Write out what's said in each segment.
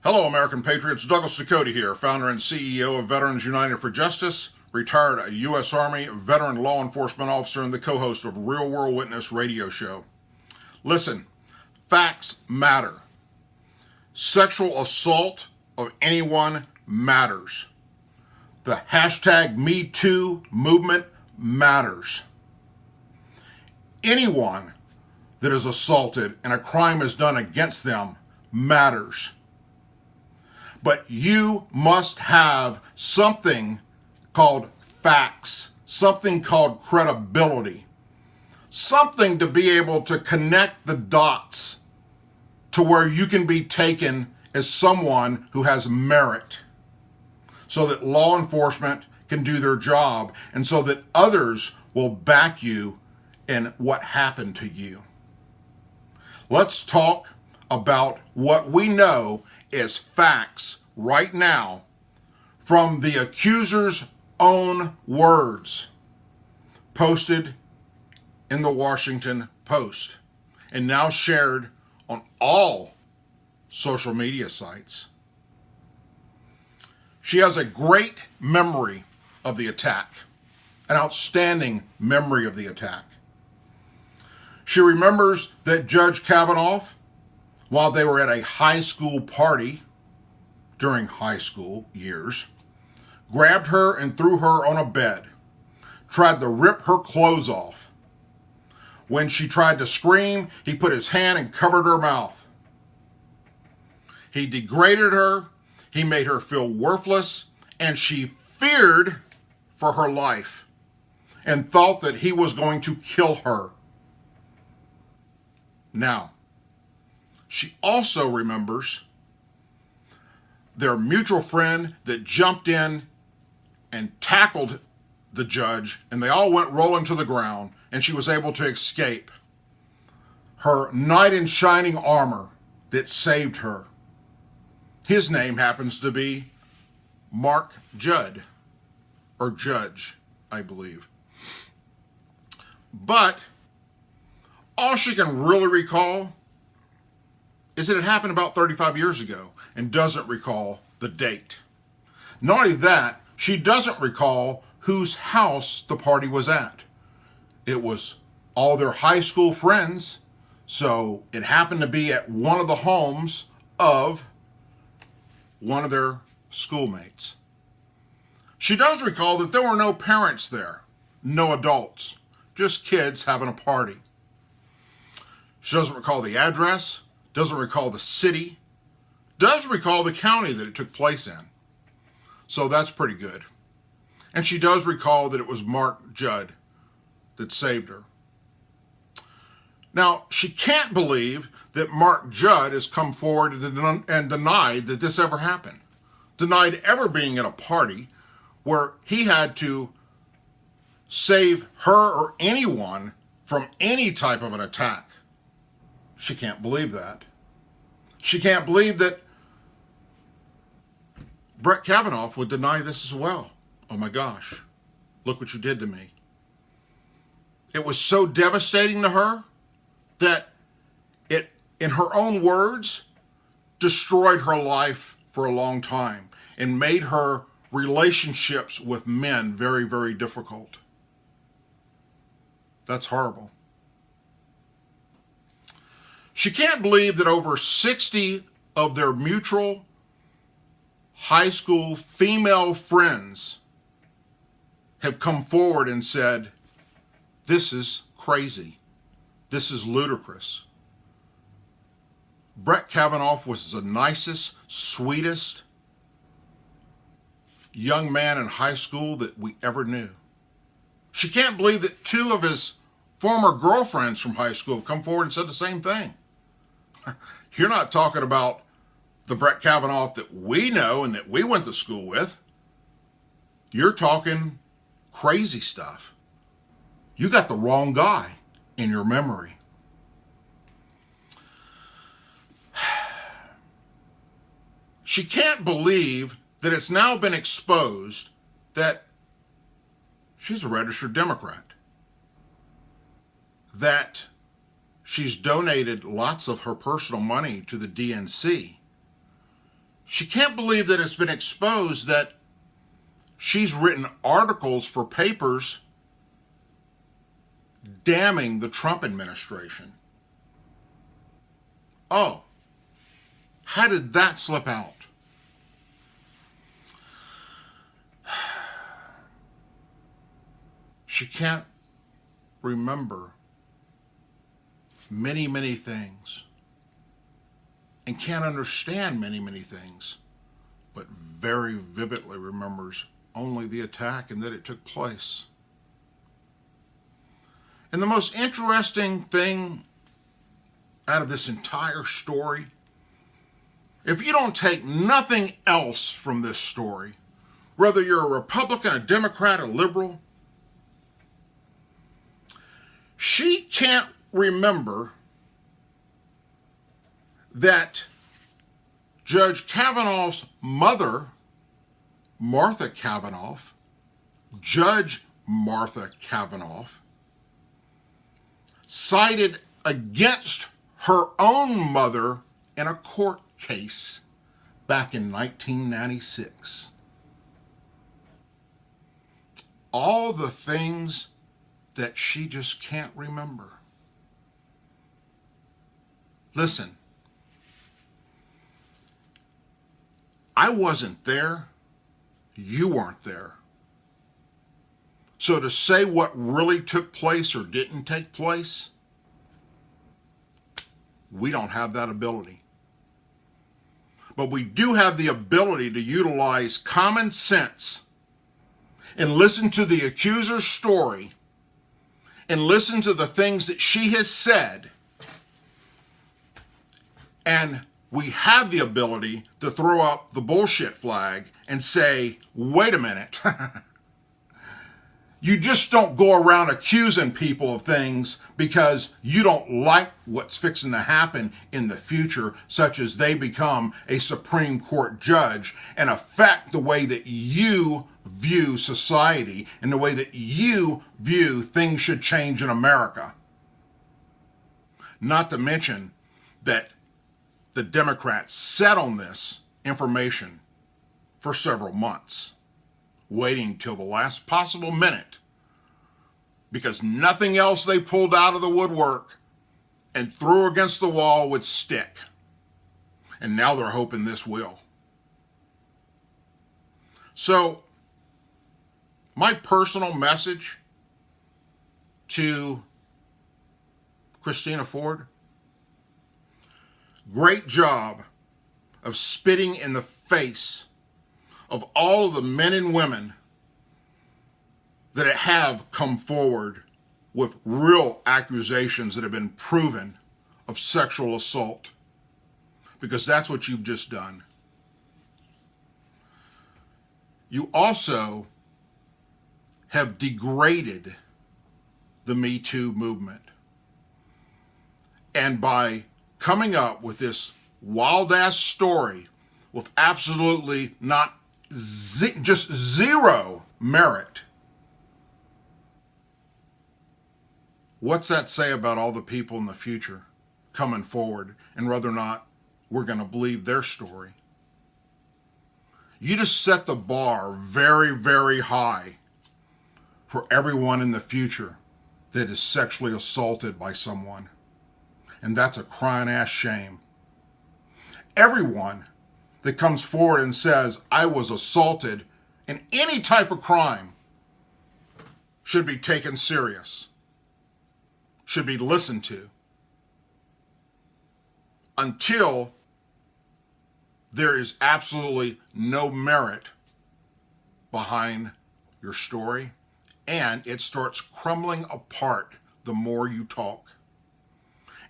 Hello, American Patriots. Y.W.C.A here, founder and CEO of Veterans United for Justice, retired U.S. Army veteran law enforcement officer, and the co-host of Real World Witness radio show. Listen, facts matter. Sexual assault of anyone matters. The hashtag #MeToo movement matters. Anyone that is assaulted and a crime is done against them matters. But you must have something called facts, something called credibility, something to be able to connect the dots to where you can be taken as someone who has merit, so that law enforcement can do their job and so that others will back you in what happened to you. Let's talk about what we know is facts right now from the accuser's own words posted in the Washington Post and now shared on all social media sites. She has a great memory of the attack, an outstanding memory of the attack. She remembers that Judge Kavanaugh, while they were at a high school party during high school years, grabbed her and threw her on a bed, tried to rip her clothes off. When she tried to scream, he put his hand and covered her mouth. He degraded her, he made her feel worthless, and she feared for her life and thought that he was going to kill her. Now, she also remembers their mutual friend that jumped in and tackled the judge, and they all went rolling to the ground, and she was able to escape. Her knight in shining armor that saved her. His name happens to be Mark Judd, or Judge, I believe. But all she can really recall is that it happened about 35 years ago and doesn't recall the date. Not only that, she doesn't recall whose house the party was at. It was all their high school friends, so it happened to be at one of the homes of one of their schoolmates. She does recall that there were no parents there, no adults, just kids having a party. She doesn't recall the address, doesn't recall the city, does recall the county that it took place in. So that's pretty good. And she does recall that it was Mark Judd that saved her. Now, she can't believe that Mark Judd has come forward and denied that this ever happened. Denied ever being at a party where he had to save her or anyone from any type of an attack. She can't believe that. She can't believe that Brett Kavanaugh would deny this as well. Oh my gosh, look what you did to me. It was so devastating to her that it, in her own words, destroyed her life for a long time and made her relationships with men very, very difficult. That's horrible. She can't believe that over 60 of their mutual high school female friends have come forward and said, this is crazy. This is ludicrous. Brett Kavanaugh was the nicest, sweetest young man in high school that we ever knew. She can't believe that two of his former girlfriends from high school have come forward and said the same thing. You're not talking about the Brett Kavanaugh that we know and that we went to school with. You're talking crazy stuff. You got the wrong guy in your memory. She can't believe that it's now been exposed that she's a registered Democrat, that she's donated lots of her personal money to the DNC, She can't believe that it's been exposed that she's written articles for papers damning the Trump administration. Oh, how did that slip out? She can't remember many, many things and can't understand many, many things, but very vividly remembers only the attack and that it took place. And the most interesting thing out of this entire story, if you don't take nothing else from this story, whether you're a Republican, a Democrat, a liberal, she can't remember that Judge Kavanaugh's mother, Martha Kavanaugh, Judge Martha Kavanaugh, sided against her own mother in a court case back in 1996. All the things that she just can't remember. Listen, I wasn't there. You weren't there. So to say what really took place or didn't take place, we don't have that ability. But we do have the ability to utilize common sense and listen to the accuser's story and listen to the things that she has said. And we have the ability to throw up the bullshit flag and say, wait a minute. You just don't go around accusing people of things because you don't like what's fixing to happen in the future, such as they become a Supreme Court judge and affect the way that you view society and the way that you view things should change in America. Not to mention that the Democrats sat on this information for several months, waiting till the last possible minute, because nothing else they pulled out of the woodwork and threw against the wall would stick. And now they're hoping this will. So, my personal message to Christina Ford: great job of spitting in the face of all of the men and women that have come forward with real accusations that have been proven of sexual assault, because that's what you've just done. You also have degraded the Me Too movement. And by coming up with this wild-ass story with absolutely not just zero merit, what's that say about all the people in the future coming forward and whether or not we're going to believe their story? You just set the bar very, very high for everyone in the future that is sexually assaulted by someone. And that's a crying ass shame. Everyone that comes forward and says, I was assaulted in any type of crime, should be taken serious, should be listened to, until there is absolutely no merit behind your story, and it starts crumbling apart the more you talk.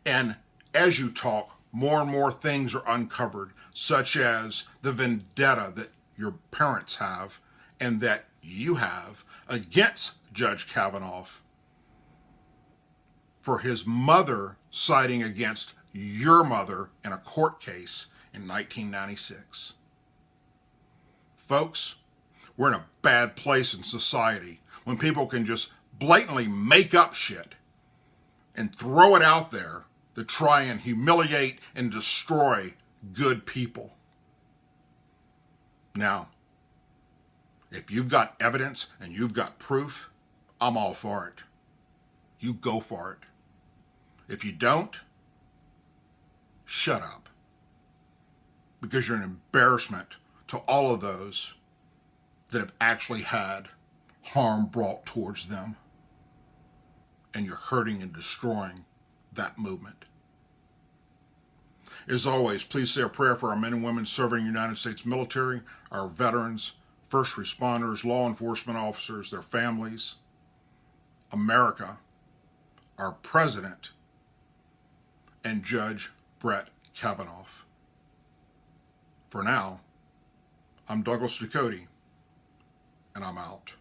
And as you talk, more and more things are uncovered, such as the vendetta that your parents have and that you have against Judge Kavanaugh for his mother siding against your mother in a court case in 1996. Folks, we're in a bad place in society when people can just blatantly make up shit and throw it out there to try and humiliate and destroy good people. Now, if you've got evidence and you've got proof, I'm all for it. You go for it. If you don't, shut up. Because you're an embarrassment to all of those that have actually had harm brought towards them. And you're hurting and destroying that movement. As always, please say a prayer for our men and women serving the United States military, our veterans, first responders, law enforcement officers, their families, America, our president, and Judge Brett Kavanaugh. For now, I'm Douglas Ducote, and I'm out.